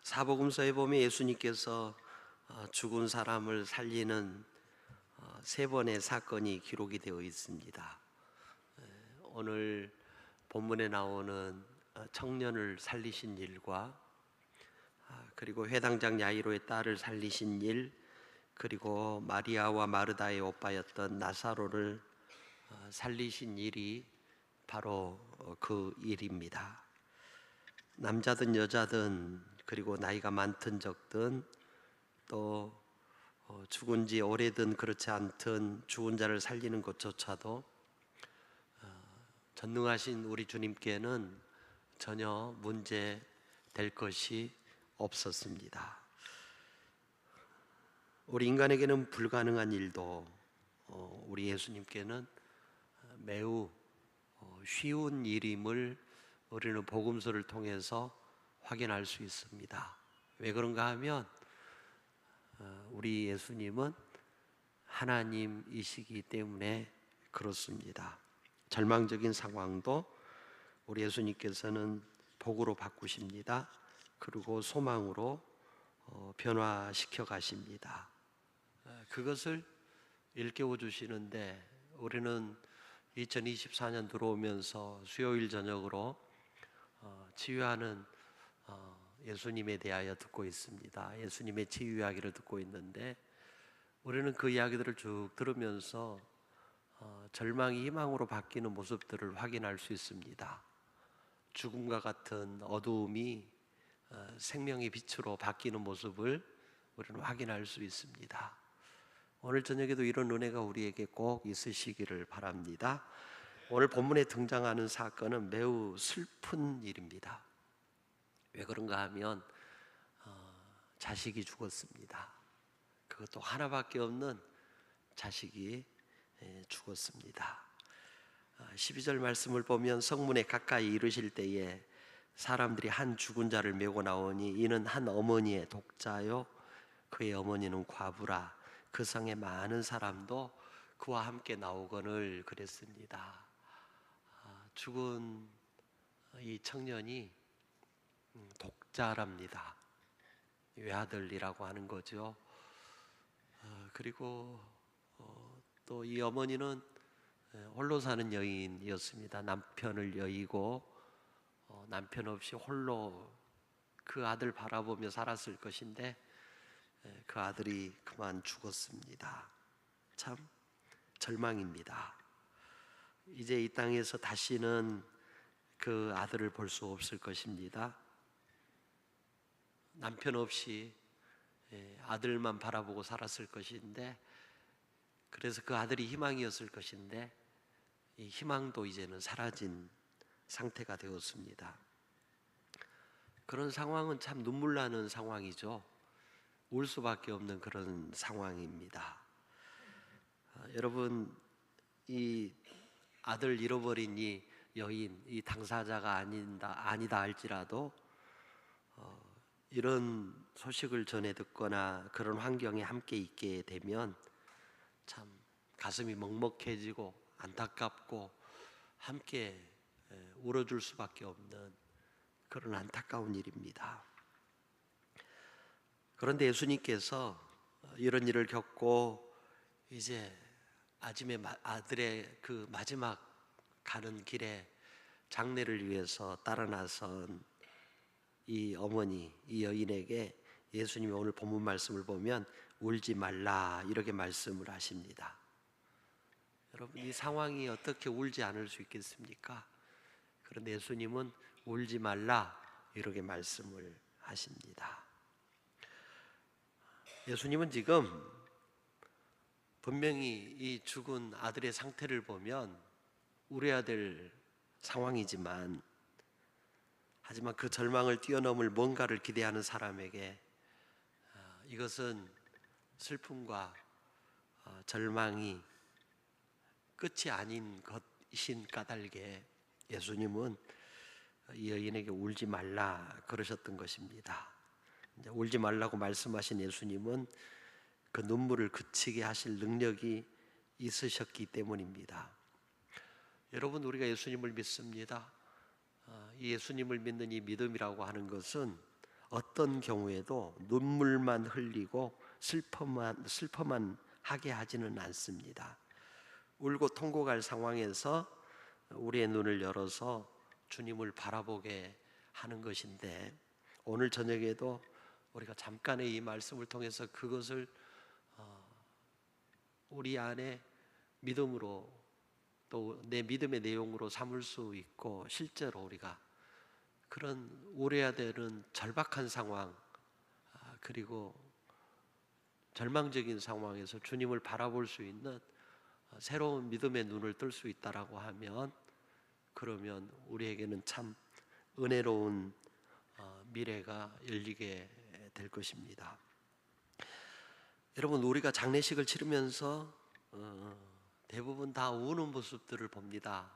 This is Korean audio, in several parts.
사복음서에 보면 예수님께서 죽은 사람을 살리는 세 번의 사건이 기록이 되어 있습니다. 오늘 본문에 나오는 청년을 살리신 일과 그리고 회당장 야이로의 딸을 살리신 일, 그리고 마리아와 마르다의 오빠였던 나사로를 살리신 일이 바로 그 일입니다. 남자든 여자든 그리고 나이가 많든 적든 또 죽은 지 오래든 그렇지 않든 죽은 자를 살리는 것조차도 전능하신 우리 주님께는 전혀 문제될 것이 없었습니다. 우리 인간에게는 불가능한 일도 우리 예수님께는 매우 쉬운 일임을 우리는 복음서를 통해서 확인할 수 있습니다. 왜 그런가 하면 우리 예수님은 하나님이시기 때문에 그렇습니다. 절망적인 상황도 우리 예수님께서는 복으로 바꾸십니다. 그리고 소망으로 변화시켜 가십니다. 그것을 일깨워 주시는데 우리는 2024년 들어오면서 수요일 저녁으로 치유하는 예수님에 대하여 듣고 있습니다. 예수님의 치유 이야기를 듣고 있는데 우리는 그 이야기들을 쭉 들으면서 절망이 희망으로 바뀌는 모습들을 확인할 수 있습니다. 죽음과 같은 어두움이 생명의 빛으로 바뀌는 모습을 우리는 확인할 수 있습니다. 오늘 저녁에도 이런 은혜가 우리에게 꼭 있으시기를 바랍니다. 오늘 본문에 등장하는 사건은 매우 슬픈 일입니다. 왜 그런가 하면 자식이 죽었습니다. 그것도 하나밖에 없는 자식이 죽었습니다. 12절 말씀을 보면 성문에 가까이 이르실 때에 사람들이 한 죽은 자를 메고 나오니 이는 한 어머니의 독자요 그의 어머니는 과부라. 그 성에 많은 사람도 그와 함께 나오거늘 그랬습니다. 죽은 이 청년이 독자랍니다. 외아들이라고 하는 거죠. 그리고 또 이 어머니는 홀로 사는 여인이었습니다. 남편을 여의고 남편 없이 홀로 그 아들 바라보며 살았을 것인데 그 아들이 그만 죽었습니다. 참 절망입니다. 이제 이 땅에서 다시는 그 아들을 볼 수 없을 것입니다. 남편 없이 아들만 바라보고 살았을 것인데, 그래서 그 아들이 희망이었을 것인데 이 희망도 이제는 사라진 상태가 되었습니다. 그런 상황은 참 눈물 나는 상황이죠. 울 수밖에 없는 그런 상황입니다. 여러분, 이 아들 잃어버린 이 여인, 이 당사자가 아니다 할지라도 이런 소식을 전해 듣거나 그런 환경에 함께 있게 되면 참 가슴이 먹먹해지고 안타깝고 함께 울어줄 수밖에 없는 그런 안타까운 일입니다. 그런데 예수님께서 이런 일을 겪고 이제 아들의 그 마지막 가는 길에 장례를 위해서 따라 나선 이 어머니, 이 여인에게 예수님이 오늘 본문 말씀을 보면 울지 말라 이렇게 말씀을 하십니다. 여러분, 이 상황이 어떻게 울지 않을 수 있겠습니까? 그런데 예수님은 울지 말라 이렇게 말씀을 하십니다. 예수님은 지금 분명히 이 죽은 아들의 상태를 보면 울어야 될 상황이지만, 하지만 그 절망을 뛰어넘을 뭔가를 기대하는 사람에게 이것은 슬픔과 절망이 끝이 아닌 것이신 까닭에 예수님은 이 여인에게 울지 말라 그러셨던 것입니다. 이제 울지 말라고 말씀하신 예수님은 그 눈물을 그치게 하실 능력이 있으셨기 때문입니다. 여러분, 우리가 예수님을 믿습니다. 이 예수님을 믿는 이 믿음이라고 하는 것은 어떤 경우에도 눈물만 흘리고 슬퍼만 하게 하지는 않습니다. 울고 통곡할 상황에서 우리의 눈을 열어서 주님을 바라보게 하는 것인데, 오늘 저녁에도 우리가 잠깐의 이 말씀을 통해서 그것을 우리 안에 믿음으로, 또 내 믿음의 내용으로 삼을 수 있고, 실제로 우리가 그런 우려야 되는 절박한 상황, 그리고 절망적인 상황에서 주님을 바라볼 수 있는 새로운 믿음의 눈을 뜰 수 있다라고 하면, 그러면 우리에게는 참 은혜로운 미래가 열리게 될 것입니다. 여러분, 우리가 장례식을 치르면서 대부분 다 우는 모습들을 봅니다.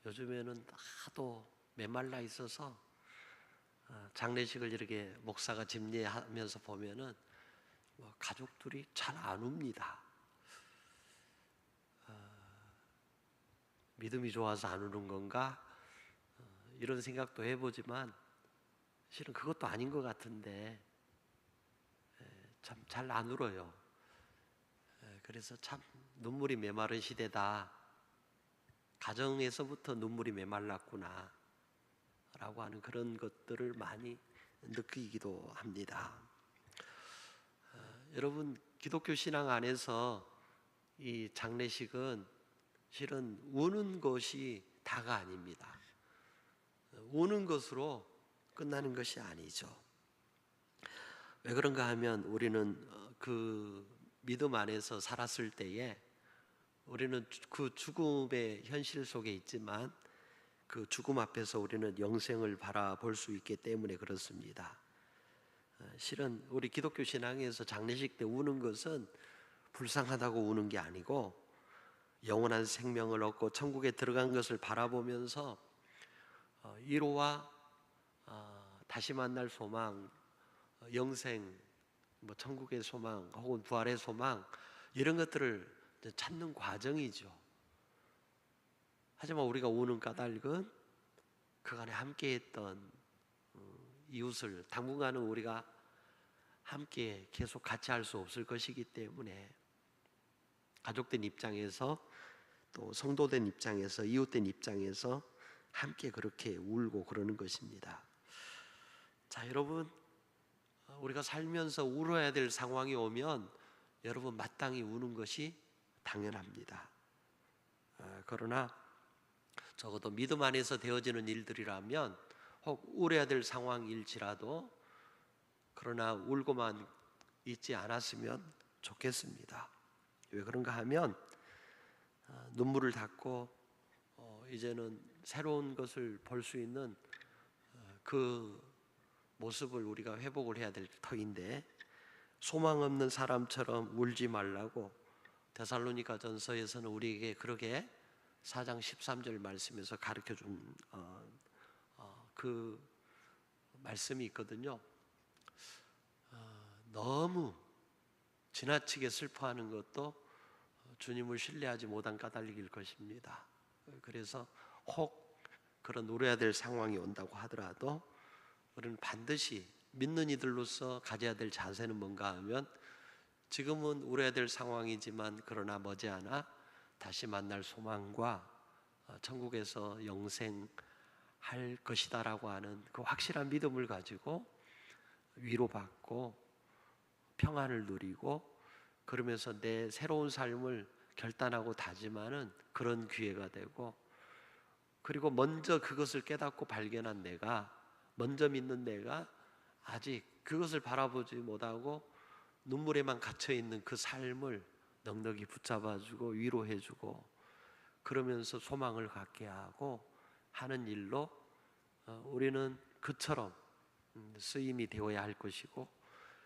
요즘에는 하도 메말라 있어서 장례식을 이렇게 목사가 집례하면서 보면은 가족들이 잘 안 웁니다. 믿음이 좋아서 안 우는 건가? 이런 생각도 해보지만 실은 그것도 아닌 것 같은데 참 잘 안 울어요. 그래서 참 눈물이 메마른 시대다. 가정에서부터 눈물이 메말랐구나 라고 하는 그런 것들을 많이 느끼기도 합니다. 여러분, 기독교 신앙 안에서 이 장례식은 실은 우는 것이 다가 아닙니다. 우는 것으로 끝나는 것이 아니죠. 왜 그런가 하면 우리는 그 믿음 안에서 살았을 때에 우리는 그 죽음의 현실 속에 있지만 그 죽음 앞에서 우리는 영생을 바라볼 수 있기 때문에 그렇습니다. 실은 우리 기독교 신앙에서 장례식 때 우는 것은 불쌍하다고 우는 게 아니고, 영원한 생명을 얻고 천국에 들어간 것을 바라보면서 위로와 다시 만날 소망, 영생, 천국의 소망 혹은 부활의 소망, 이런 것들을 찾는 과정이죠. 하지만 우리가 우는 까닭은 그간에 함께했던 이웃을 당분간은 우리가 함께 계속 같이 할 수 없을 것이기 때문에, 가족된 입장에서 또 성도된 입장에서 이웃된 입장에서 함께 그렇게 울고 그러는 것입니다. 자, 여러분, 우리가 살면서 울어야 될 상황이 오면 여러분 마땅히 우는 것이 당연합니다. 그러나 적어도 믿음 안에서 되어지는 일들이라면, 혹 울어야 될 상황일지라도 그러나 울고만 있지 않았으면 좋겠습니다. 왜 그런가 하면 눈물을 닦고 이제는 새로운 것을 볼 수 있는 그 모습을 우리가 회복을 해야 될 터인데, 소망 없는 사람처럼 울지 말라고 데살로니가 전서에서는 우리에게 그렇게 4장 13절 말씀에서 가르쳐 준 그 말씀이 있거든요. 너무 지나치게 슬퍼하는 것도 주님을 신뢰하지 못한 까닭일 것입니다. 그래서 혹 그런 울어야 될 상황이 온다고 하더라도 우리는 반드시 믿는 이들로서 가져야 될 자세는 뭔가 하면, 지금은 울어야 될 상황이지만 그러나 머지않아 다시 만날 소망과 천국에서 영생할 것이다라고 하는 그 확실한 믿음을 가지고 위로받고 평안을 누리고, 그러면서 내 새로운 삶을 결단하고 다짐하는 그런 기회가 되고, 그리고 먼저 그것을 깨닫고 발견한 내가, 먼저 믿는 내가 아직 그것을 바라보지 못하고 눈물에만 갇혀있는 그 삶을 넉넉히 붙잡아주고 위로해주고, 그러면서 소망을 갖게 하고 하는 일로 우리는 그처럼 쓰임이 되어야 할 것이고,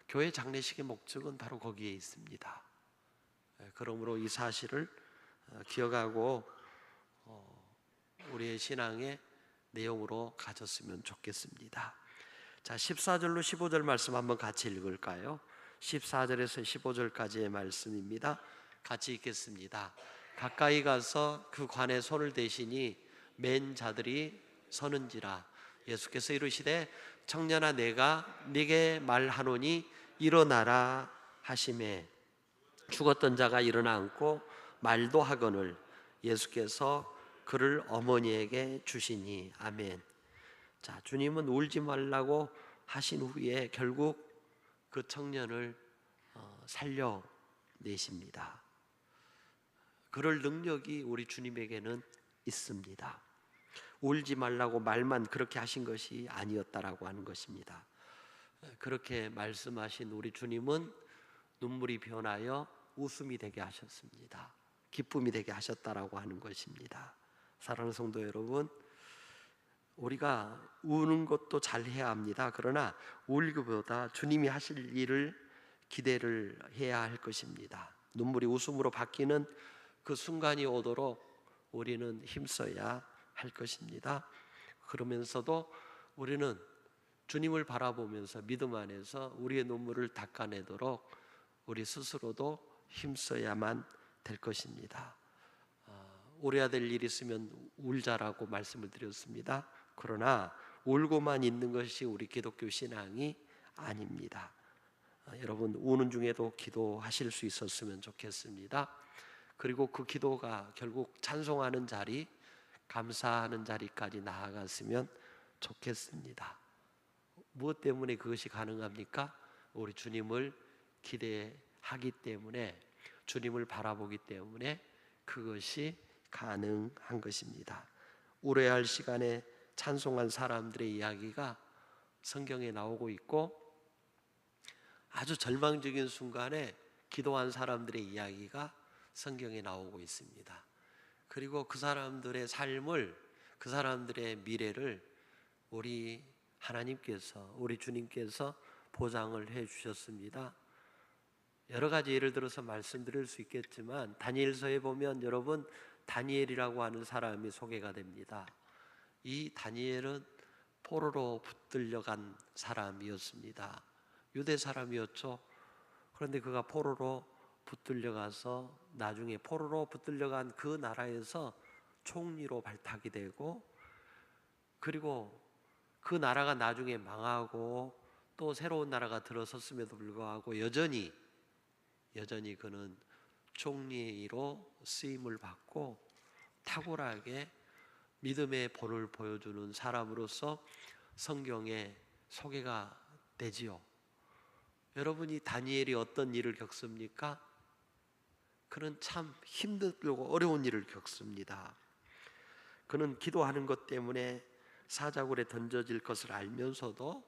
교회 장례식의 목적은 바로 거기에 있습니다. 그러므로 이 사실을 기억하고 우리의 신앙의 내용으로 가졌으면 좋겠습니다. 자, 14절로 15절 말씀 한번 같이 읽을까요? 14절에서 15절까지의 말씀입니다. 같이 읽겠습니다. 가까이 가서 그 관에 손을 대시니 맨 자들이 서는지라. 예수께서 이르시되 청년아 내가 네게 말하노니 일어나라 하시매 죽었던 자가 일어나 앉고 말도 하거늘 예수께서 그를 어머니에게 주시니. 아멘. 자, 주님은 울지 말라고 하신 후에 결국 그 청년을 살려내십니다. 그럴 능력이 우리 주님에게는 있습니다. 울지 말라고 말만 그렇게 하신 것이 아니었다라고 하는 것입니다. 그렇게 말씀하신 우리 주님은 눈물이 변하여 웃음이 되게 하셨습니다. 기쁨이 되게 하셨다라고 하는 것입니다. 사랑하는 성도 여러분, 우리가 우는 것도 잘해야 합니다. 그러나 울기보다 주님이 하실 일을 기대를 해야 할 것입니다. 눈물이 웃음으로 바뀌는 그 순간이 오도록 우리는 힘써야 할 것입니다. 그러면서도 우리는 주님을 바라보면서 믿음 안에서 우리의 눈물을 닦아내도록 우리 스스로도 힘써야만 될 것입니다. 울어야 될 일이 있으면 울자라고 말씀을 드렸습니다. 그러나 울고만 있는 것이 우리 기독교 신앙이 아닙니다. 여러분 우는 중에도 기도하실 수 있었으면 좋겠습니다. 그리고 그 기도가 결국 찬송하는 자리, 감사하는 자리까지 나아갔으면 좋겠습니다. 무엇 때문에 그것이 가능합니까? 우리 주님을 기대하기 때문에, 주님을 바라보기 때문에 그것이 가능한 것입니다. 울어야 할 시간에 찬송한 사람들의 이야기가 성경에 나오고 있고, 아주 절망적인 순간에 기도한 사람들의 이야기가 성경에 나오고 있습니다. 그리고 그 사람들의 삶을, 그 사람들의 미래를 우리 하나님께서, 우리 주님께서 보장을 해 주셨습니다. 여러 가지 예를 들어서 말씀드릴 수 있겠지만 다니엘서에 보면 여러분 다니엘이라고 하는 사람이 소개가 됩니다. 이 다니엘은 포로로 붙들려간 사람이었습니다. 유대 사람이었죠. 그런데 그가 포로로 붙들려가서 나중에 포로로 붙들려간 그 나라에서 총리로 발탁이 되고, 그리고 그 나라가 나중에 망하고 또 새로운 나라가 들어섰음에도 불구하고 여전히 그는 총리로 쓰임을 받고 탁월하게 믿음의 본을 보여주는 사람으로서 성경에 소개가 되지요. 여러분이 다니엘이 어떤 일을 겪습니까? 그는 참 힘들고 어려운 일을 겪습니다. 그는 기도하는 것 때문에 사자굴에 던져질 것을 알면서도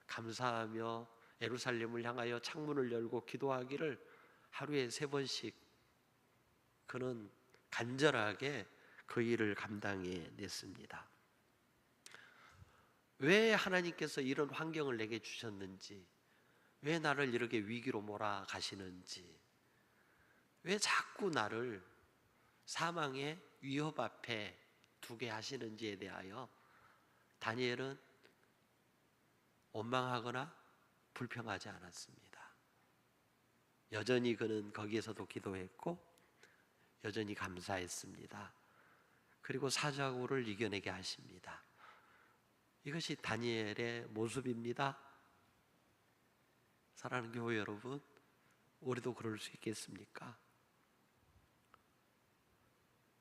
감사하며 예루살렘을 향하여 창문을 열고 기도하기를 하루에 3번씩 그는 간절하게 그 일을 감당해 냈습니다. 왜 하나님께서 이런 환경을 내게 주셨는지, 왜 나를 이렇게 위기로 몰아가시는지, 왜 자꾸 나를 사망의 위협 앞에 두게 하시는지에 대하여 다니엘은 원망하거나 불평하지 않았습니다. 여전히 그는 거기에서도 기도했고 여전히 감사했습니다. 그리고 사자굴을 이겨내게 하십니다. 이것이 다니엘의 모습입니다. 사랑하는 교회 여러분, 우리도 그럴 수 있겠습니까?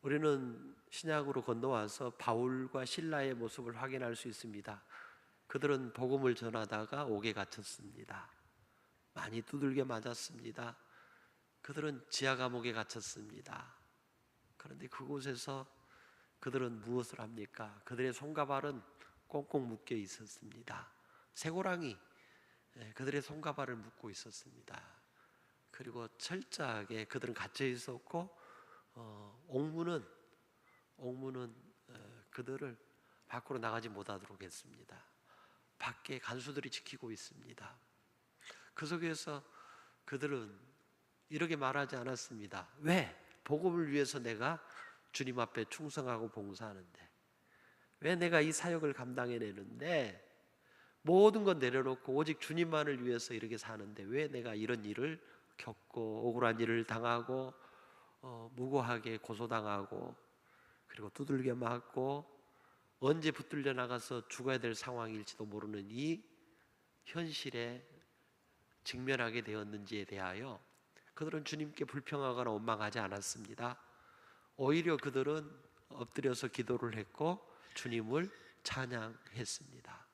우리는 신약으로 건너와서 바울과 실라의 모습을 확인할 수 있습니다. 그들은 복음을 전하다가 옥에 갇혔습니다. 많이 두들겨 맞았습니다. 그들은 지하 감옥에 갇혔습니다. 그런데 그곳에서 그들은 무엇을 합니까? 그들의 손과 발은 꽁꽁 묶여 있었습니다. 쇠고랑이 그들의 손과 발을 묶고 있었습니다. 그리고 철저하게 그들은 갇혀 있었고 옥문은 그들을 밖으로 나가지 못하도록 했습니다. 밖에 간수들이 지키고 있습니다. 그 속에서 그들은 이렇게 말하지 않았습니다. 왜? 복음을 위해서 내가 주님 앞에 충성하고 봉사하는데, 왜 내가 이 사역을 감당해내는데, 모든 건 내려놓고 오직 주님만을 위해서 이렇게 사는데 왜 내가 이런 일을 겪고 억울한 일을 당하고 무고하게 고소당하고 그리고 두들겨 맞고 언제 붙들려 나가서 죽어야 될 상황일지도 모르는 이 현실에 직면하게 되었는지에 대하여 그들은 주님께 불평하거나 원망하지 않았습니다. 오히려 그들은 엎드려서 기도를 했고 주님을 찬양했습니다.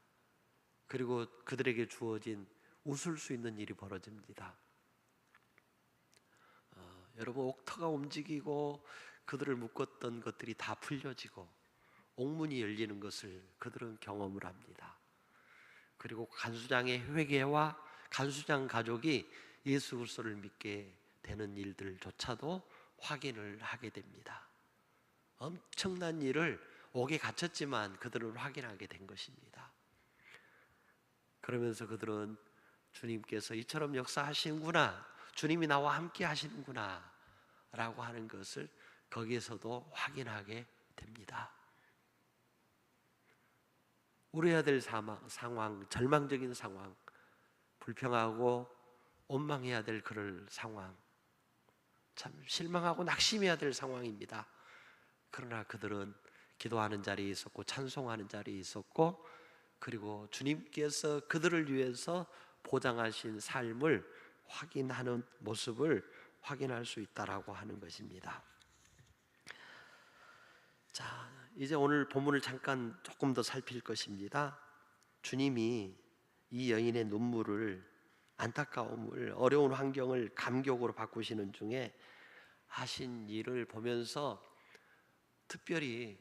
그리고 그들에게 주어진 웃을 수 있는 일이 벌어집니다. 여러분, 옥터가 움직이고 그들을 묶었던 것들이 다 풀려지고 옥문이 열리는 것을 그들은 경험을 합니다. 그리고 간수장의 회개와 간수장 가족이 예수 그리스도를 믿게 되는 일들조차도 확인을 하게 됩니다. 엄청난 일을 옥에 갇혔지만 그들은 확인하게 된 것입니다. 그러면서 그들은 주님께서 이처럼 역사하시는구나, 주님이 나와 함께 하시는구나 라고 하는 것을 거기에서도 확인하게 됩니다. 울어야 될 상황, 절망적인 상황, 불평하고 원망해야 될 그럴 상황, 참 실망하고 낙심해야 될 상황입니다. 그러나 그들은 기도하는 자리에 있었고 찬송하는 자리에 있었고, 그리고 주님께서 그들을 위해서 보장하신 삶을 확인하는 모습을 확인할 수 있다라고 하는 것입니다. 자, 이제 오늘 본문을 잠깐 조금 더 살필 것입니다. 주님이 이 여인의 눈물을, 안타까움을, 어려운 환경을 감격으로 바꾸시는 중에 하신 일을 보면서 특별히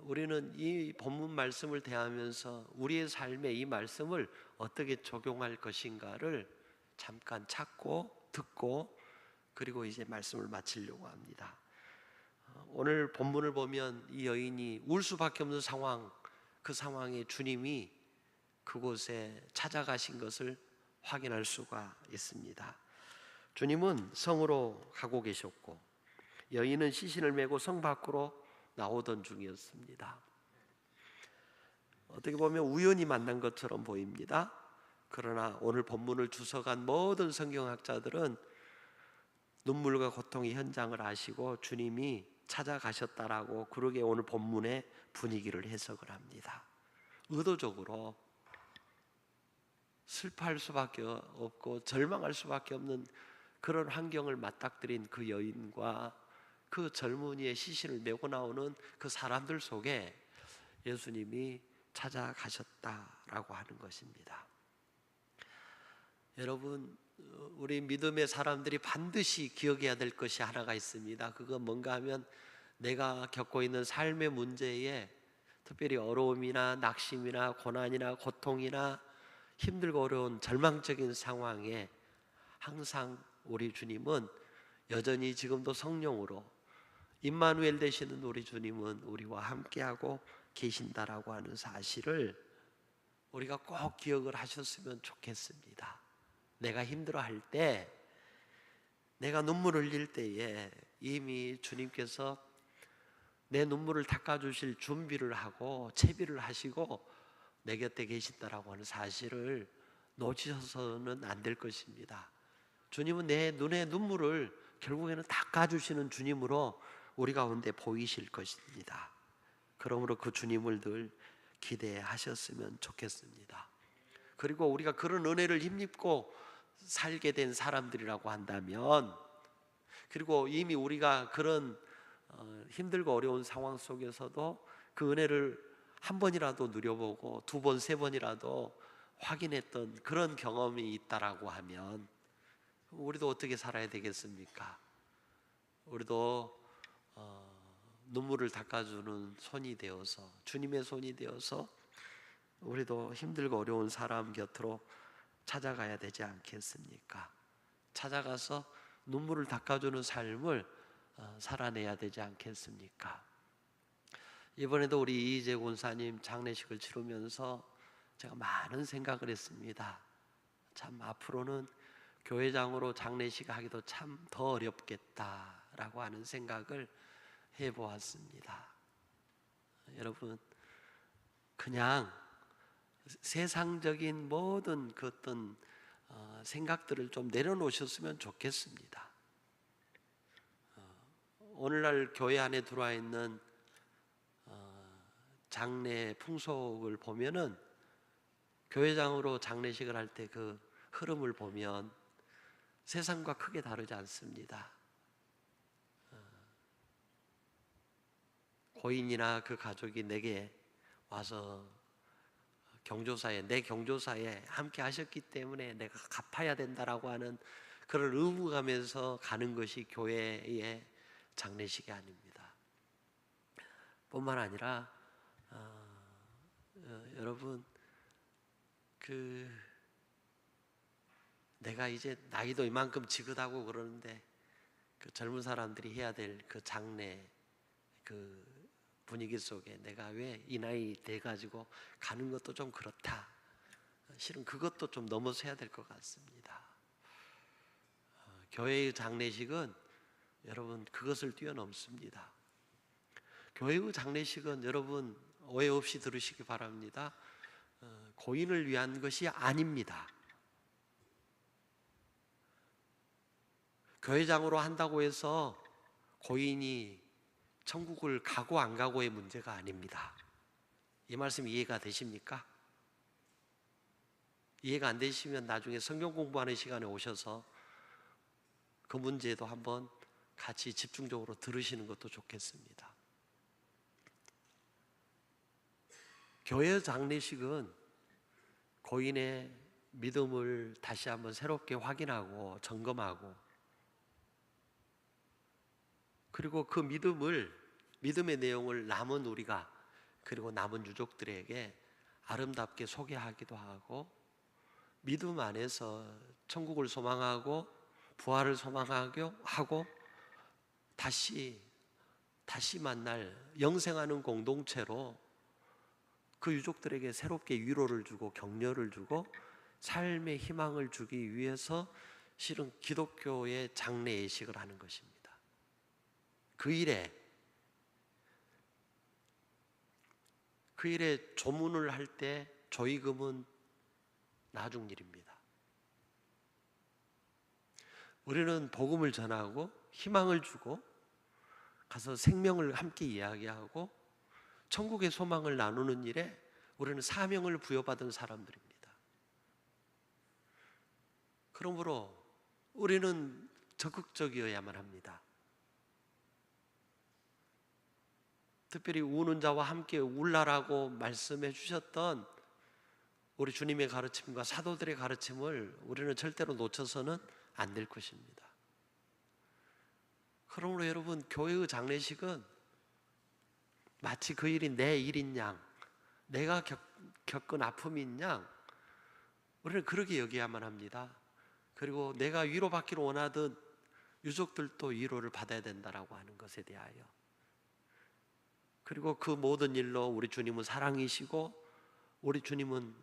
우리는 이 본문 말씀을 대하면서 우리의 삶에 이 말씀을 어떻게 적용할 것인가를 잠깐 찾고 듣고, 그리고 이제 말씀을 마치려고 합니다. 오늘 본문을 보면 이 여인이 울 수밖에 없는 상황, 그 상황에 주님이 그곳에 찾아가신 것을 확인할 수가 있습니다. 주님은 성으로 가고 계셨고 여인은 시신을 메고 성 밖으로 나오던 중이었습니다. 어떻게 보면 우연히 만난 것처럼 보입니다. 그러나 오늘 본문을 주석한 모든 성경학자들은 눈물과 고통의 현장을 아시고 주님이 찾아가셨다라고 그러게 오늘 본문의 분위기를 해석을 합니다. 의도적으로 슬퍼할 수밖에 없고 절망할 수밖에 없는 그런 환경을 맞닥뜨린 그 여인과 그 젊은이의 시신을 메고 나오는 그 사람들 속에 예수님이 찾아가셨다라고 하는 것입니다. 여러분, 우리 믿음의 사람들이 반드시 기억해야 될 것이 하나가 있습니다. 그건 뭔가 하면 내가 겪고 있는 삶의 문제에, 특별히 어려움이나 낙심이나 고난이나 고통이나 힘들고 어려운 절망적인 상황에 항상 우리 주님은 여전히 지금도 성령으로 임마누엘 되시는 우리 주님은 우리와 함께하고 계신다라고 하는 사실을 우리가 꼭 기억을 하셨으면 좋겠습니다. 내가 힘들어할 때, 내가 눈물을 흘릴 때에 이미 주님께서 내 눈물을 닦아주실 준비를 하고 채비를 하시고 내 곁에 계신다라고 하는 사실을 놓치셔서는 안 될 것입니다. 주님은 내 눈의 눈물을 결국에는 닦아주시는 주님으로 우리 가운데 보이실 것입니다. 그러므로 그 주님을 늘 기대하셨으면 좋겠습니다. 그리고 우리가 그런 은혜를 힘입고 살게 된 사람들이라고 한다면, 그리고 이미 우리가 그런 힘들고 어려운 상황 속에서도 그 은혜를 한 번이라도 누려보고 두 번, 세 번이라도 확인했던 그런 경험이 있다라고 하면 우리도 어떻게 살아야 되겠습니까? 우리도 눈물을 닦아주는 손이 되어서, 주님의 손이 되어서 우리도 힘들고 어려운 사람 곁으로 찾아가야 되지 않겠습니까? 찾아가서 눈물을 닦아주는 삶을 살아내야 되지 않겠습니까? 이번에도 우리 이재 권사님 장례식을 치르면서 제가 많은 생각을 했습니다. 참 앞으로는 교회장으로 장례식 하기도 참 더 어렵겠다라고 하는 생각을 해보았습니다. 여러분, 그냥 세상적인 모든 그 어떤 생각들을 좀 내려놓으셨으면 좋겠습니다. 오늘날 교회 안에 들어와 있는 장례 풍속을 보면은 교회장으로 장례식을 할 때 그 흐름을 보면 세상과 크게 다르지 않습니다. 고인이나 그 가족이 내게 와서 경조사에, 내 경조사에 함께 하셨기 때문에 내가 갚아야 된다라고 하는 그런 의무감에서 가는 것이 교회의 장례식이 아닙니다. 뿐만 아니라 여러분, 내가 이제 나이도 이만큼 지긋하고 그러는데 그 젊은 사람들이 해야 될 그 장례 그 분위기 속에 내가 왜 이 나이 돼 가지고 가는 것도 좀 그렇다. 실은 그것도 좀 넘어서야 될 것 같습니다. 교회의 장례식은 여러분 그것을 뛰어넘습니다. 교회의 장례식은 여러분 오해 없이 들으시기 바랍니다. 고인을 위한 것이 아닙니다. 교회장으로 한다고 해서 고인이 천국을 가고 안 가고의 문제가 아닙니다. 이 말씀 이해가 되십니까? 이해가 안 되시면 나중에 성경 공부하는 시간에 오셔서 그 문제도 한번 같이 집중적으로 들으시는 것도 좋겠습니다. 교회 장례식은 고인의 믿음을 다시 한번 새롭게 확인하고 점검하고, 그리고 그 믿음의 내용을 남은 우리가, 그리고 남은 유족들에게 아름답게 소개하기도 하고, 믿음 안에서 천국을 소망하고 부활을 소망하고 다시 만날 영생하는 공동체로 그 유족들에게 새롭게 위로를 주고 격려를 주고 삶의 희망을 주기 위해서 실은 기독교의 장례 예식을 하는 것입니다. 그 일에 조문을 할 때 조의금은 나중 일입니다. 우리는 복음을 전하고 희망을 주고 가서 생명을 함께 이야기하고 천국의 소망을 나누는 일에 우리는 사명을 부여받은 사람들입니다. 그러므로 우리는 적극적이어야만 합니다. 특별히 우는 자와 함께 울라라고 말씀해 주셨던 우리 주님의 가르침과 사도들의 가르침을 우리는 절대로 놓쳐서는 안 될 것입니다. 그러므로 여러분, 교회의 장례식은 마치 그 일이 내 일인 양, 내가 겪은 아픔인 양 우리는 그렇게 여겨야만 합니다. 그리고 내가 위로받기를 원하듯 유족들도 위로를 받아야 된다라고 하는 것에 대하여, 그리고 그 모든 일로 우리 주님은 사랑이시고 우리 주님은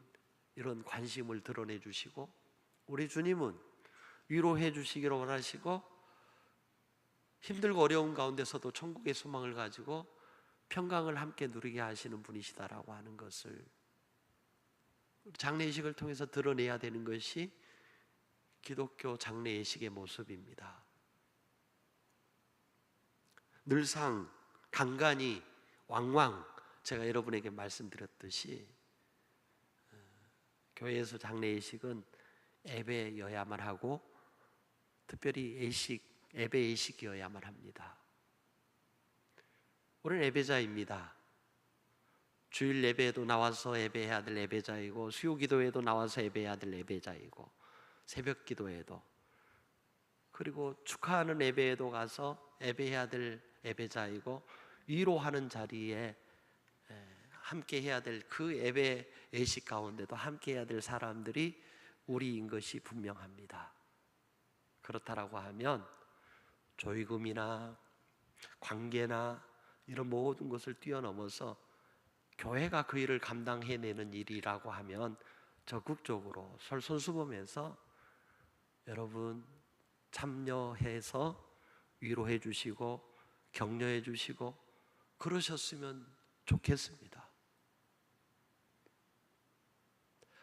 이런 관심을 드러내 주시고 우리 주님은 위로해 주시기를 원하시고 힘들고 어려운 가운데서도 천국의 소망을 가지고 평강을 함께 누리게 하시는 분이시다라고 하는 것을 장례식을 통해서 드러내야 되는 것이 기독교 장례예식의 모습입니다. 늘상 간간히 왕왕 제가 여러분에게 말씀드렸듯이 교회에서 장례예식은 예배여야만 하고 특별히 예배 예식이어야만 합니다. 우리는 예배자입니다. 주일 예배에도 나와서 예배해야 될 예배자이고 수요기도에도 나와서 예배해야 될 예배자이고 새벽 기도에도, 그리고 축하하는 예배에도 가서 예배해야 될 예배자이고 위로하는 자리에 함께 해야 될 그 예배 예식 가운데도 함께 해야 될 사람들이 우리인 것이 분명합니다. 그렇다라고 하면 조의금이나 관계나 이런 모든 것을 뛰어넘어서 교회가 그 일을 감당해내는 일이라고 하면 적극적으로 솔선수범해서 여러분 참여해서 위로해 주시고 격려해 주시고 그러셨으면 좋겠습니다.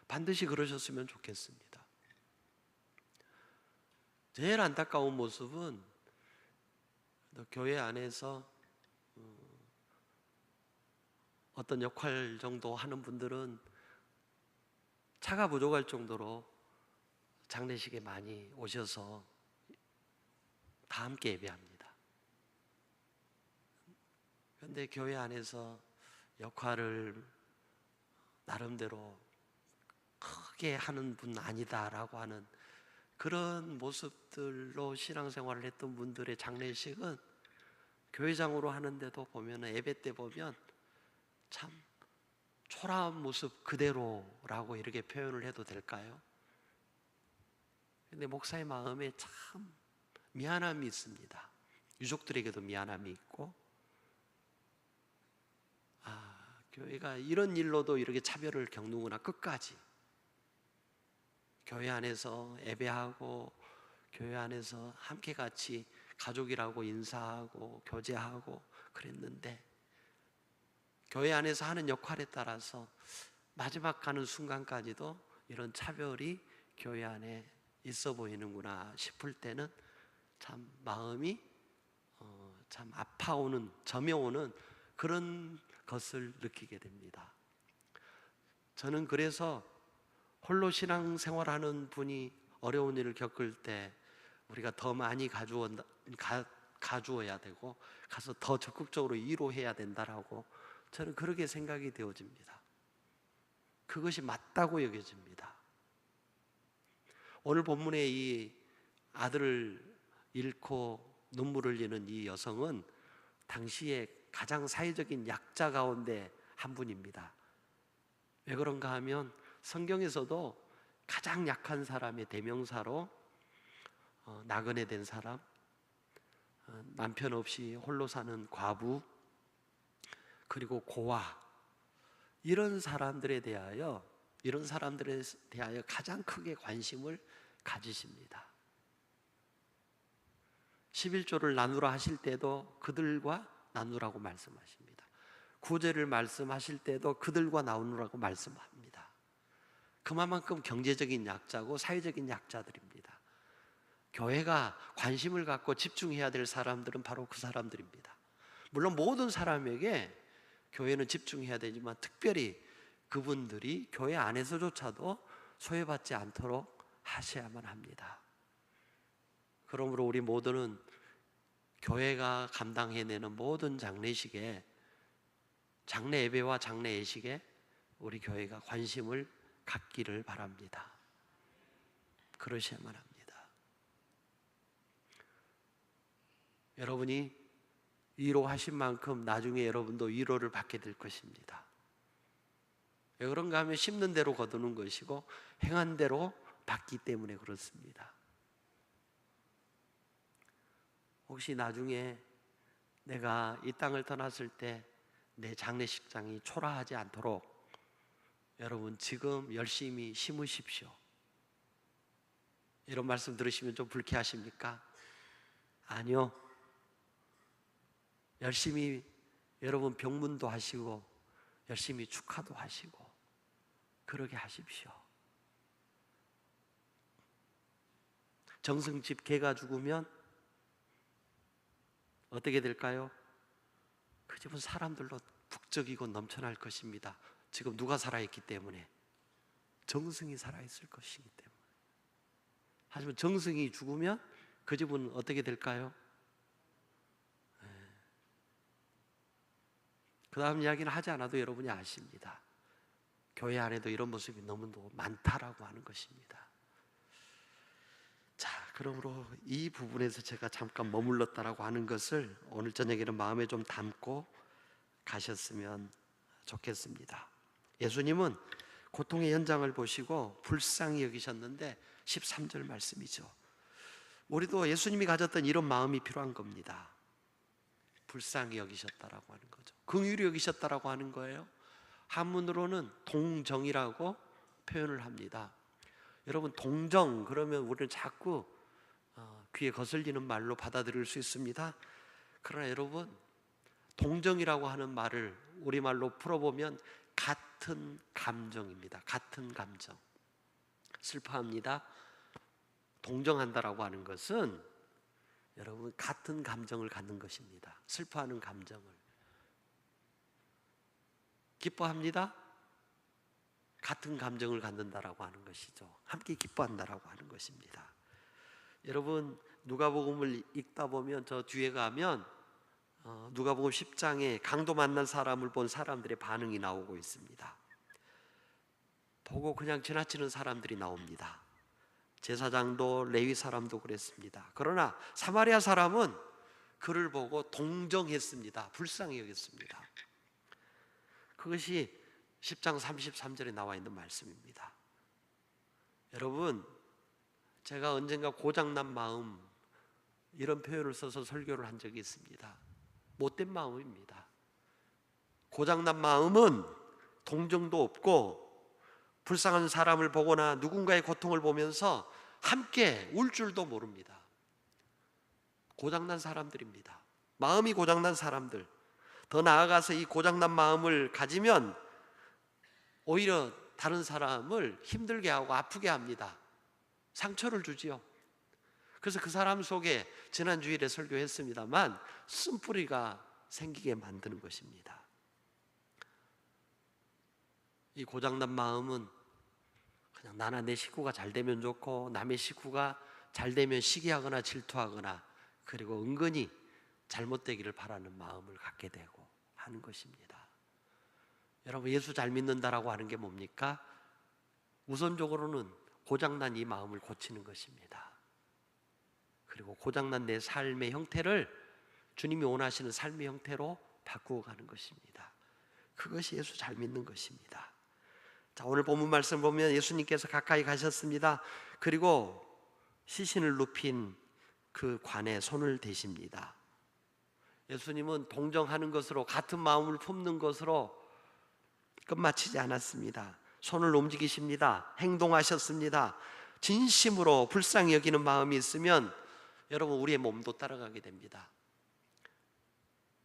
반드시 그러셨으면 좋겠습니다. 제일 안타까운 모습은 교회 안에서 어떤 역할 정도 하는 분들은 차가 부족할 정도로 장례식에 많이 오셔서 다 함께 예배합니다. 그런데 교회 안에서 역할을 나름대로 크게 하는 분 아니다라고 하는 그런 모습들로 신앙생활을 했던 분들의 장례식은 교회장으로 하는데도 보면, 예배 때 보면 참 초라한 모습 그대로라고 이렇게 표현을 해도 될까요? 근데 목사의 마음에 참 미안함이 있습니다. 유족들에게도 미안함이 있고, 교회가 이런 일로도 이렇게 차별을 겪는구나. 끝까지 교회 안에서 예배하고 교회 안에서 함께 같이 가족이라고 인사하고 교제하고 그랬는데, 교회 안에서 하는 역할에 따라서 마지막 가는 순간까지도 이런 차별이 교회 안에 있어 보이는구나 싶을 때는 참 마음이 참 아파오는, 점여오는 그런 것을 느끼게 됩니다. 저는 그래서 홀로 신앙생활하는 분이 어려운 일을 겪을 때 우리가 더 많이 가주어야 되고 가서 더 적극적으로 위로해야 된다라고 저는 그렇게 생각이 되어집니다. 그것이 맞다고 여겨집니다. 오늘 본문의 이 아들을 잃고 눈물을 흘리는 이 여성은 당시에 가장 사회적인 약자 가운데 한 분입니다. 왜 그런가 하면 성경에서도 가장 약한 사람의 대명사로 나그네 된 사람, 남편 없이 홀로 사는 과부, 그리고 고아, 이런 사람들에 대하여 가장 크게 관심을 가지십니다. 11조를 나누라 하실 때도 그들과 나누라고 말씀하십니다. 구제를 말씀하실 때도 그들과 나누라고 말씀합니다. 그만큼 경제적인 약자고 사회적인 약자들입니다. 교회가 관심을 갖고 집중해야 될 사람들은 바로 그 사람들입니다. 물론 모든 사람에게 교회는 집중해야 되지만 특별히 그분들이 교회 안에서조차도 소외받지 않도록 하셔야만 합니다. 그러므로 우리 모두는 교회가 감당해내는 모든 장례식에, 장례 예배와 장례 예식에 우리 교회가 관심을 갖기를 바랍니다. 그러셔야만 합니다. 여러분이 위로하신 만큼 나중에 여러분도 위로를 받게 될 것입니다. 왜 그런가 하면 심는 대로 거두는 것이고 행한 대로 받기 때문에 그렇습니다. 혹시 나중에 내가 이 땅을 떠났을 때 내 장례식장이 초라하지 않도록 여러분 지금 열심히 심으십시오. 이런 말씀 들으시면 좀 불쾌하십니까? 아니요. 열심히 여러분 병문도 하시고 열심히 축하도 하시고 그러게 하십시오. 정승집 개가 죽으면 어떻게 될까요? 그 집은 사람들로 북적이고 넘쳐날 것입니다. 지금 누가 살아있기 때문에? 정승이 살아있을 것이기 때문에. 하지만 정승이 죽으면 그 집은 어떻게 될까요? 그 다음 이야기는 하지 않아도 여러분이 아십니다. 교회 안에도 이런 모습이 너무도 많다라고 하는 것입니다. 자, 그러므로 이 부분에서 제가 잠깐 머물렀다라고 하는 것을 오늘 저녁에는 마음에 좀 담고 가셨으면 좋겠습니다. 예수님은 고통의 현장을 보시고 불쌍히 여기셨는데 13절 말씀이죠. 우리도 예수님이 가졌던 이런 마음이 필요한 겁니다. 불쌍히 여기셨다라고 하는 거죠. 긍휼히 여기셨다라고 하는 거예요. 한문으로는 동정이라고 표현을 합니다. 여러분, 동정 그러면 우리는 자꾸 귀에 거슬리는 말로 받아들일 수 있습니다. 그러나 여러분, 동정이라고 하는 말을 우리말로 풀어보면 같은 감정입니다. 같은 감정. 슬퍼합니다. 동정한다라고 하는 것은 여러분 같은 감정을 갖는 것입니다. 슬퍼하는 감정을. 기뻐합니다. 같은 감정을 갖는다라고 하는 것이죠. 함께 기뻐한다라고 하는 것입니다. 여러분, 누가복음을 읽다 보면 저 뒤에 가면 누가복음 10장에 강도 만난 사람을 본 사람들의 반응이 나오고 있습니다. 보고 그냥 지나치는 사람들이 나옵니다. 제사장도 레위 사람도 그랬습니다. 그러나 사마리아 사람은 그를 보고 동정했습니다. 불쌍히 여겼습니다. 그것이 10장 33절에 나와 있는 말씀입니다. 여러분, 제가 언젠가 고장난 마음, 이런 표현을 써서 설교를 한 적이 있습니다. 못된 마음입니다. 고장난 마음은 동정도 없고 불쌍한 사람을 보거나 누군가의 고통을 보면서 함께 울 줄도 모릅니다. 고장난 사람들입니다. 마음이 고장난 사람들. 더 나아가서 이 고장난 마음을 가지면 오히려 다른 사람을 힘들게 하고 아프게 합니다. 상처를 주지요. 그래서 그 사람 속에 지난 주일에 설교했습니다만 쓴뿌리가 생기게 만드는 것입니다. 이 고장난 마음은 그냥 나나 내 식구가 잘 되면 좋고 남의 식구가 잘 되면 시기하거나 질투하거나 그리고 은근히 잘못되기를 바라는 마음을 갖게 되고 하는 것입니다. 여러분, 예수 잘 믿는다라고 하는 게 뭡니까? 우선적으로는 고장난 이 마음을 고치는 것입니다. 그리고 고장난 내 삶의 형태를 주님이 원하시는 삶의 형태로 바꾸어 가는 것입니다. 그것이 예수 잘 믿는 것입니다. 자, 오늘 본문 말씀 보면 예수님께서 가까이 가셨습니다. 그리고 시신을 눕힌 그 관에 손을 대십니다. 예수님은 동정하는 것으로, 같은 마음을 품는 것으로 끝마치지 않았습니다. 손을 움직이십니다. 행동하셨습니다. 진심으로 불쌍히 여기는 마음이 있으면 여러분, 우리의 몸도 따라가게 됩니다.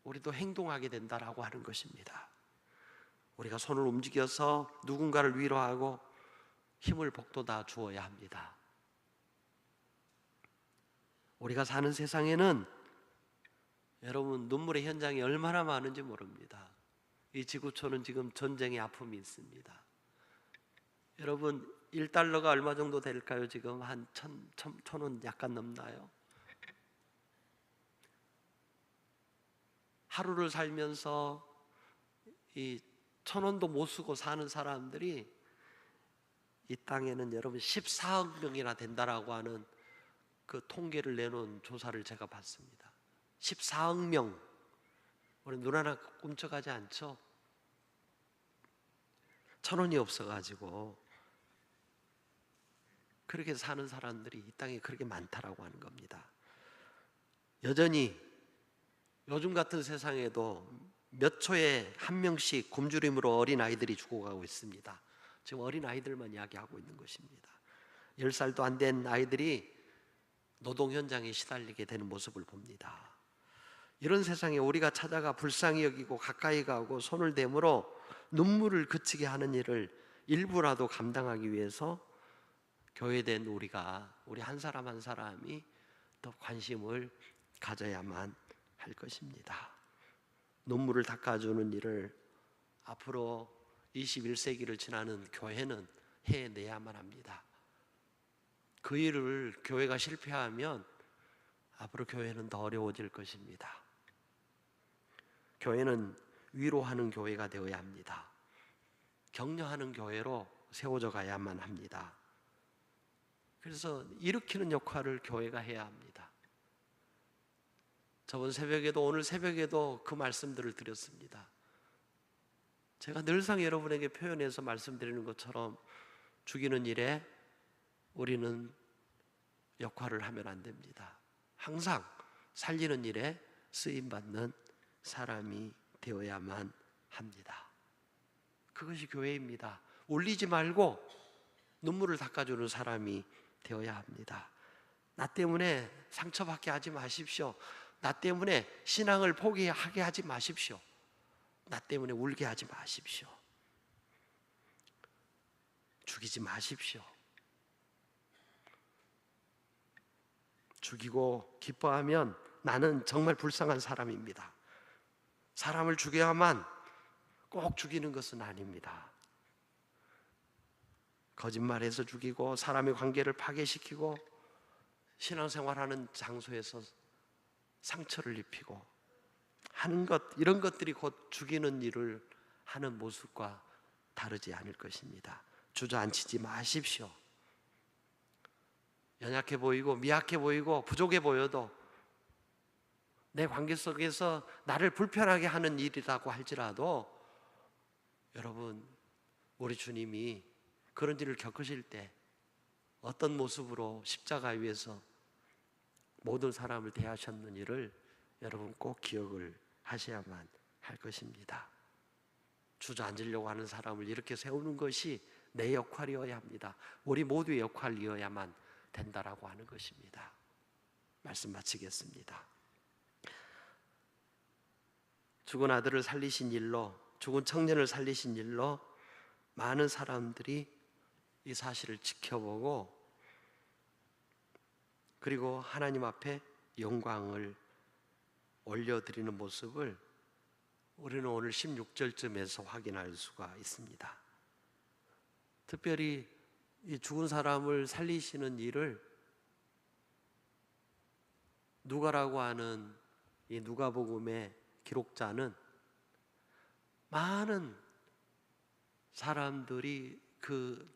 우리도 행동하게 된다라고 하는 것입니다. 우리가 손을 움직여서 누군가를 위로하고 힘을 북돋아 주어야 합니다. 우리가 사는 세상에는 여러분, 눈물의 현장이 얼마나 많은지 모릅니다. 이 지구촌은 지금 전쟁의 아픔이 있습니다. 여러분, 1달러가 얼마 정도 될까요? 지금 한 1,000원 약간 넘나요? 하루를 살면서 이 1,000원도 못 쓰고 사는 사람들이 이 땅에는 여러분 14억 명이나 된다라고 하는 그 통계를 내놓은 조사를 제가 봤습니다. 14억 명. 우리 눈 하나 꿈쩍하지 않죠? 1,000원이 없어가지고 그렇게 사는 사람들이 이 땅에 그렇게 많다라고 하는 겁니다. 여전히 요즘 같은 세상에도 몇 초에 한 명씩 굶주림으로 어린아이들이 죽어가고 있습니다. 지금 어린아이들만 이야기하고 있는 것입니다. 10살도 안 된 아이들이 노동 현장에 시달리게 되는 모습을 봅니다. 이런 세상에 우리가 찾아가 불쌍히 여기고 가까이 가고 손을 대므로 눈물을 그치게 하는 일을 일부라도 감당하기 위해서 교회된 우리 한 사람 한 사람이 더 관심을 가져야만 할 것입니다. 눈물을 닦아주는 일을 앞으로 21세기를 지나는 교회는 해내야만 합니다. 그 일을 교회가 실패하면 앞으로 교회는 더 어려워질 것입니다. 교회는 위로하는 교회가 되어야 합니다. 격려하는 교회로 세워져 가야만 합니다. 그래서 일으키는 역할을 교회가 해야 합니다. 저번 새벽에도 오늘 새벽에도 그 말씀들을 드렸습니다. 제가 늘상 여러분에게 표현해서 말씀드리는 것처럼 죽이는 일에 우리는 역할을 하면 안 됩니다. 항상 살리는 일에 쓰임받는 사람이 되어야만 합니다. 그것이 교회입니다. 울리지 말고 눈물을 닦아주는 사람이 되어야 합니다. 나 때문에 상처받게 하지 마십시오. 나 때문에 신앙을 포기하게 하지 마십시오. 나 때문에 울게 하지 마십시오. 죽이지 마십시오. 죽이고 기뻐하면 나는 정말 불쌍한 사람입니다. 사람을 죽여야만 꼭 죽이는 것은 아닙니다. 거짓말해서 죽이고 사람의 관계를 파괴시키고 신앙생활하는 장소에서 상처를 입히고 하는 것, 이런 것들이 곧 죽이는 일을 하는 모습과 다르지 않을 것입니다. 주저앉히지 마십시오. 연약해 보이고 미약해 보이고 부족해 보여도 내 관계 속에서 나를 불편하게 하는 일이라고 할지라도 여러분, 우리 주님이 그런 일을 겪으실 때 어떤 모습으로 십자가 위에서 모든 사람을 대하셨는지를 여러분 꼭 기억을 하셔야만 할 것입니다. 주저앉으려고 하는 사람을 이렇게 세우는 것이 내 역할이어야 합니다. 우리 모두의 역할이어야만 된다라고 하는 것입니다. 말씀 마치겠습니다. 죽은 아들을 살리신 일로, 죽은 청년을 살리신 일로 많은 사람들이 이 사실을 지켜보고 그리고 하나님 앞에 영광을 올려드리는 모습을 우리는 오늘 16절쯤에서 확인할 수가 있습니다. 특별히 이 죽은 사람을 살리시는 일을 누가라고 하는 이 누가복음의 기록자는 많은 사람들이 그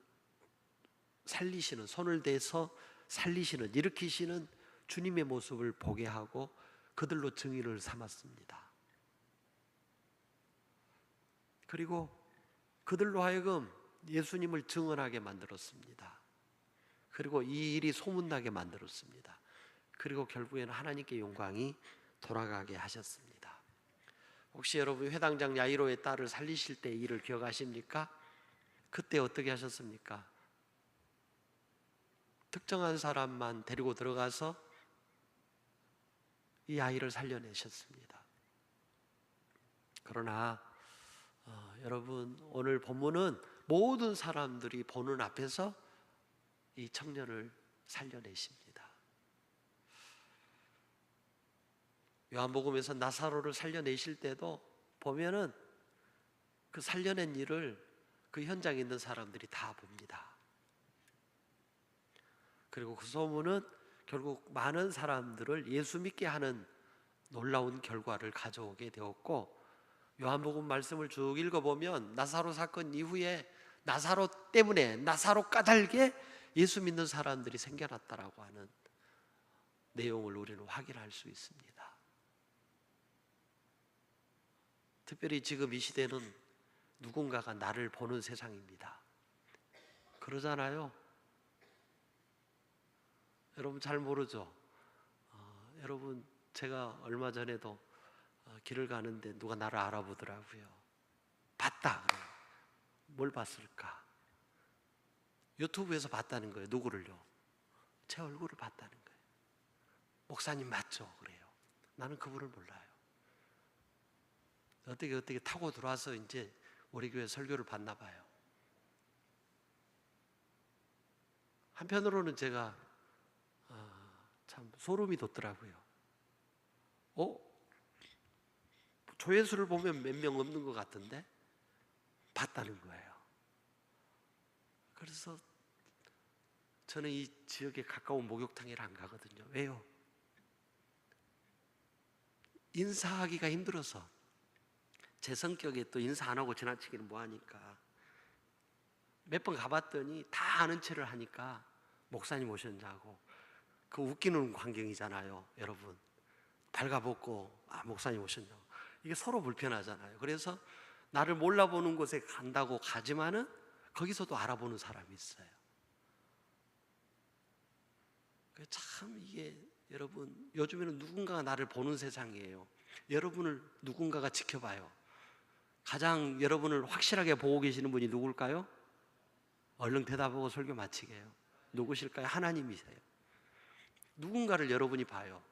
살리시는, 손을 대서 살리시는, 일으키시는 주님의 모습을 보게 하고 그들로 증인을 삼았습니다. 그리고 그들로 하여금 예수님을 증언하게 만들었습니다. 그리고 이 일이 소문나게 만들었습니다. 그리고 결국에는 하나님께 영광이 돌아가게 하셨습니다. 혹시 여러분 회당장 야이로의 딸을 살리실 때 일을 기억하십니까? 그때 어떻게 하셨습니까? 특정한 사람만 데리고 들어가서 이 아이를 살려내셨습니다. 그러나 여러분, 오늘 본문은 모든 사람들이 보는 앞에서 이 청년을 살려내십니다. 요한복음에서 나사로를 살려내실 때도 보면은 그 살려낸 일을 그 현장에 있는 사람들이 다 봅니다. 그리고 그 소문은 결국 많은 사람들을 예수 믿게 하는 놀라운 결과를 가져오게 되었고, 요한복음 말씀을 쭉 읽어보면 나사로 사건 이후에 나사로 때문에, 나사로 까닭에 예수 믿는 사람들이 생겨났다라고 하는 내용을 우리는 확인할 수 있습니다. 특별히 지금 이 시대는 누군가가 나를 보는 세상입니다. 그러잖아요. 여러분 잘 모르죠? 여러분, 제가 얼마 전에도 길을 가는데 누가 나를 알아보더라고요. 봤다 그래요. 뭘 봤을까? 유튜브에서 봤다는 거예요. 누구를요? 제 얼굴을 봤다는 거예요. 목사님 맞죠? 그래요. 나는 그분을 몰라요. 어떻게 타고 들어와서 이제 우리 교회 설교를 봤나 봐요. 한편으로는 제가 참 소름이 돋더라고요. 조회수를 보면 몇 명 없는 것 같은데 봤다는 거예요. 그래서 저는 이 지역에 가까운 목욕탕에를 안 가거든요. 왜요? 인사하기가 힘들어서. 제 성격에 또 인사 안 하고 지나치기는 뭐하니까 몇 번 가봤더니 다 아는 체를 하니까 목사님 오셨냐고. 그 웃기는 광경이잖아요. 여러분 발가벗고 목사님 오셨냐고. 이게 서로 불편하잖아요. 그래서 나를 몰라보는 곳에 간다고 가지만은 거기서도 알아보는 사람이 있어요. 참 이게 여러분, 요즘에는 누군가가 나를 보는 세상이에요. 여러분을 누군가가 지켜봐요. 가장 여러분을 확실하게 보고 계시는 분이 누굴까요? 얼른 대답하고 설교 마치게 해요. 누구실까요? 하나님이세요. 누군가를 여러분이 봐요.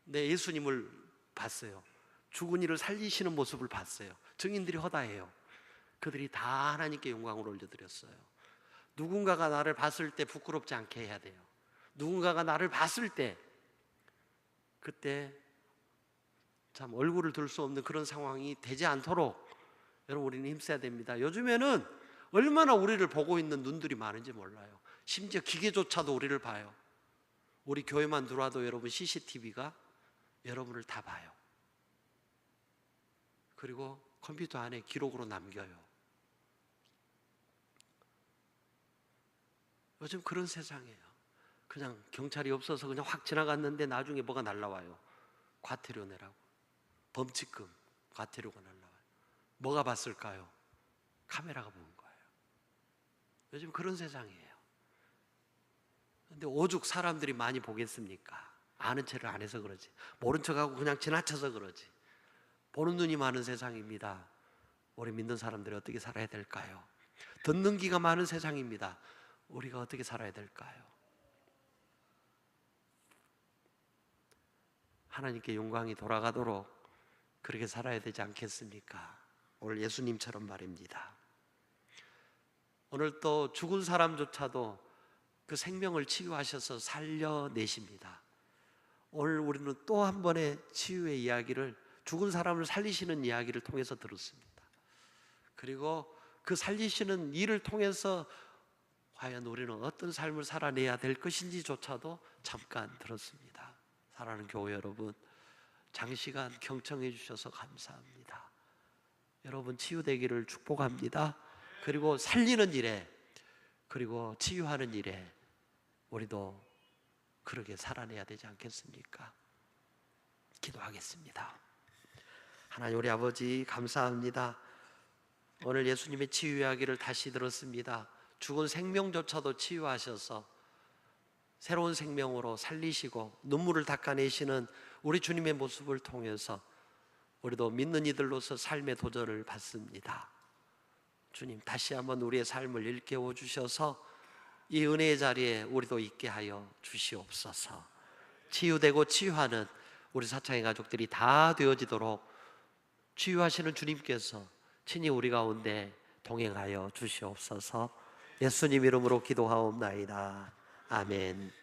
네, 예수님을 봤어요. 죽은 이를 살리시는 모습을 봤어요. 증인들이 허다해요. 그들이 다 하나님께 영광을 올려드렸어요. 누군가가 나를 봤을 때 부끄럽지 않게 해야 돼요. 누군가가 나를 봤을 때 그때 참 얼굴을 들 수 없는 그런 상황이 되지 않도록 여러분 우리는 힘써야 됩니다. 요즘에는 얼마나 우리를 보고 있는 눈들이 많은지 몰라요. 심지어 기계조차도 우리를 봐요. 우리 교회만 들어와도 여러분 CCTV가 여러분을 다 봐요. 그리고 컴퓨터 안에 기록으로 남겨요. 요즘 그런 세상이에요. 그냥 경찰이 없어서 그냥 확 지나갔는데 나중에 뭐가 날라와요. 과태료 내라고. 범칙금 과태료가 날라와요. 뭐가 봤을까요? 카메라가 본 거예요. 요즘 그런 세상이에요. 근데 오죽 사람들이 많이 보겠습니까? 아는 체를 안 해서 그러지. 모른 척하고 그냥 지나쳐서 그러지. 보는 눈이 많은 세상입니다. 우리 믿는 사람들이 어떻게 살아야 될까요? 듣는 귀가 많은 세상입니다. 우리가 어떻게 살아야 될까요? 하나님께 영광이 돌아가도록 그렇게 살아야 되지 않겠습니까? 오늘 예수님처럼 말입니다. 오늘 또 죽은 사람조차도 그 생명을 치유하셔서 살려내십니다. 오늘 우리는 또 한 번의 치유의 이야기를, 죽은 사람을 살리시는 이야기를 통해서 들었습니다. 그리고 그 살리시는 일을 통해서 과연 우리는 어떤 삶을 살아내야 될 것인지조차도 잠깐 들었습니다. 사랑하는 교회 여러분, 장시간 경청해 주셔서 감사합니다. 여러분 치유되기를 축복합니다. 그리고 살리는 일에, 그리고 치유하는 일에 우리도 그렇게 살아내야 되지 않겠습니까? 기도하겠습니다. 하나님 우리 아버지 감사합니다. 오늘 예수님의 치유 이야기를 다시 들었습니다. 죽은 생명조차도 치유하셔서 새로운 생명으로 살리시고 눈물을 닦아내시는 우리 주님의 모습을 통해서 우리도 믿는 이들로서 삶의 도전을 받습니다. 주님 다시 한번 우리의 삶을 일깨워 주셔서 이 은혜의 자리에 우리도 있게 하여 주시옵소서. 치유되고 치유하는 우리 사창의 가족들이 다 되어지도록 치유하시는 주님께서 친히 우리 가운데 동행하여 주시옵소서. 예수님 이름으로 기도하옵나이다. 아멘.